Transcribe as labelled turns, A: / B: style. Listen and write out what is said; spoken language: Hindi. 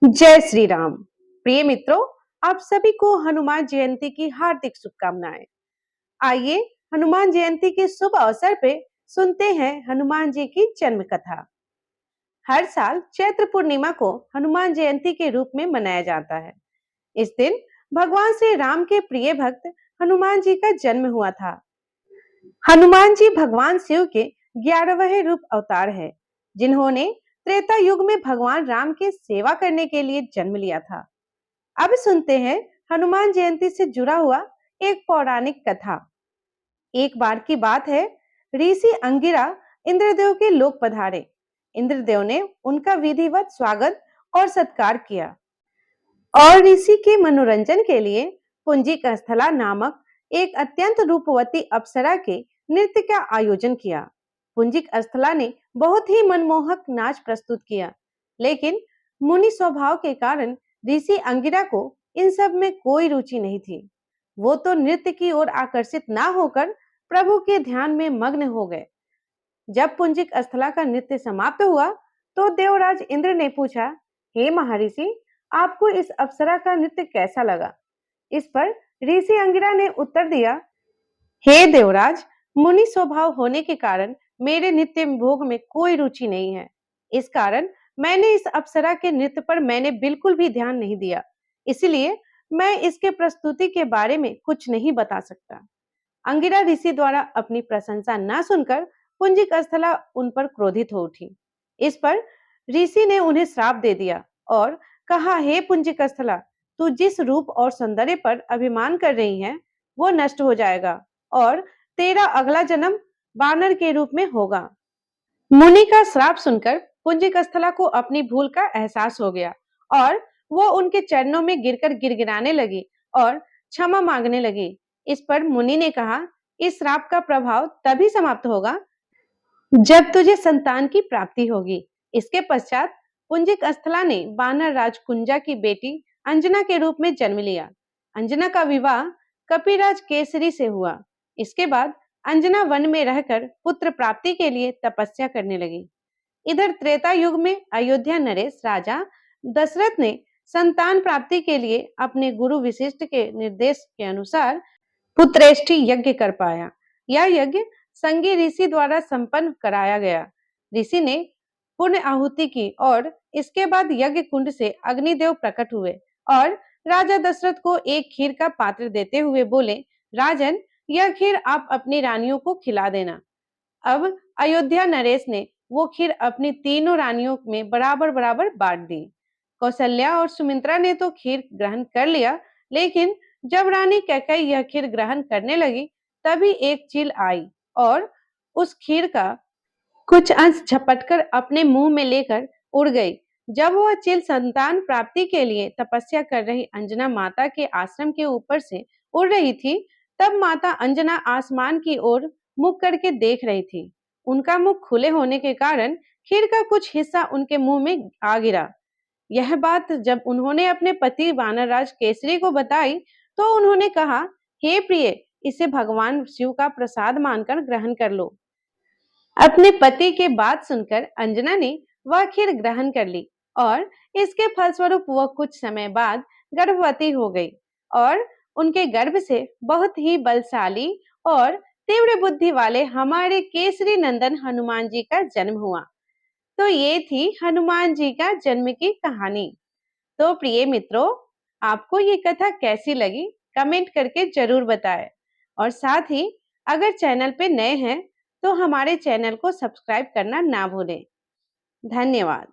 A: जय श्री राम। प्रिय मित्रों, आप सभी को हनुमान जयंती की हार्दिक शुभकामनाएं। आइए हनुमान जयंती के शुभ अवसर पे सुनते हैं हनुमान जी की जन्म कथा। हर साल चैत्र पूर्णिमा को हनुमान जयंती के रूप में मनाया जाता है। इस दिन भगवान श्री राम के प्रिय भक्त हनुमान जी का जन्म हुआ था। हनुमान जी भगवान शिव के 11वें रूप अवतार है, जिन्होंने त्रेता युग में भगवान राम की सेवा करने के लिए जन्म लिया था। अब सुनते हैं हनुमान जयंती से जुड़ा हुआ एक पौराणिक कथा। एक बार की बात है, ऋषि अंगिरा इंद्रदेव के लोक पधारे। इंद्रदेव ने उनका विधिवत स्वागत और सत्कार किया और ऋषि के मनोरंजन के लिए पुंजिक स्थला नामक एक अत्यंत रूपवती अप्सरा के नृत्य का आयोजन किया। पुंजिक स्थला ने बहुत ही मनमोहक नाच प्रस्तुत किया, लेकिन मुनि स्वभाव के कारण ऋषि अंगिरा को इन सब में कोई रुचि नहीं थी। वो तो नृत्य की ओर आकर्षित ना होकर प्रभु के ध्यान में मग्न हो गए। जब पुंजिक स्थला का नृत्य समाप्त हुआ तो देवराज इंद्र ने पूछा, हे महर्षि, आपको इस अप्सरा का नृत्य कैसा लगा? इस पर ऋषि अंगिरा ने उत्तर दिया, हे देवराज, मुनि स्वभाव होने के कारण मेरे नृत्य भोग में कोई रुचि नहीं है। इस कारण मैंने इस अप्सरा के नृत्य पर मैंने बिल्कुल भी ध्यान नहीं दिया, इसलिए मैं इसके प्रस्तुति के बारे में कुछ नहीं बता सकता। अंगिरा ऋषि द्वारा अपनी प्रशंसा न सुनकर पुंजिक स्थला उन पर क्रोधित हो उठी। इस पर ऋषि ने उन्हें श्राप दे दिया और कहा, हे पुंजिक स्थला, तू जिस रूप और सौंदर्य पर अभिमान कर रही है वो नष्ट हो जाएगा और तेरा अगला जन्म बानर के रूप में होगा। मुनि का श्राप सुनकर पुंजिक स्थला को अपनी भूल का एहसास हो गया और वो उनके चरणों में गिरकर गिड़गिड़ाने लगी और क्षमा मांगने लगी। इस पर मुनि ने कहा, इस श्राप का प्रभाव तभी समाप्त होगा जब तुझे संतान की प्राप्ति होगी। इसके पश्चात पुंजिक स्थला ने बानर राज कुंजा की बेटी अंजना के रूप में जन्म लिया। अंजना का विवाह कपिराज केसरी से हुआ। इसके बाद अंजना वन में रहकर पुत्र प्राप्ति के लिए तपस्या करने लगी। इधर त्रेता युग में अयोध्या नरेश राजा दशरथ ने संतान प्राप्ति के लिए अपने गुरु वशिष्ठ के निर्देश के अनुसार पुत्रेष्टि यज्ञ कर पाया। यह यज्ञ संगी ऋषि द्वारा संपन्न कराया गया। ऋषि ने पुण्य आहुति की और इसके बाद यज्ञ कुंड से अग्निदेव प्रकट हुए और राजा दशरथ को एक खीर का पात्र देते हुए बोले, राजन, यह खीर आप अपनी रानियों को खिला देना। अब अयोध्या नरेश ने वो खीर अपनी तीनों रानियों में बराबर बराबर बांट दी। कौशल्या और सुमित्रा ने तो खीर ग्रहण कर लिया, लेकिन जब रानी कैकेयी यह खीर ग्रहण करने लगी तभी एक चील आई और उस खीर का कुछ अंश झपटकर अपने मुंह में लेकर उड़ गई। जब वह चील संतान प्राप्ति के लिए तपस्या कर रही अंजना माता के आश्रम के ऊपर से उड़ रही थी, तब माता अंजना आसमान की ओर मुख करके देख रही थी। उनका मुख खुले होने के कारण खीर का कुछ हिस्सा उनके मुंह में आ गिरा। यह बात जब उन्होंने अपने पति वानरराज केसरी को बताई तो उन्होंने कहा, हे प्रिय, इसे भगवान शिव का प्रसाद मानकर ग्रहण कर लो। अपने पति के बात सुनकर अंजना ने वह खीर ग्रहण कर ली और इसके फलस्वरूप वह कुछ समय बाद गर्भवती हो गई और उनके गर्भ से बहुत ही बलशाली और तीव्र बुद्धि वाले हमारे केसरी नंदन हनुमान जी का जन्म हुआ। तो ये थी हनुमान जी का जन्म की कहानी। तो प्रिय मित्रों, आपको ये कथा कैसी लगी कमेंट करके जरूर बताएं और साथ ही अगर चैनल पे नए हैं तो हमारे चैनल को सब्सक्राइब करना ना भूलें। धन्यवाद।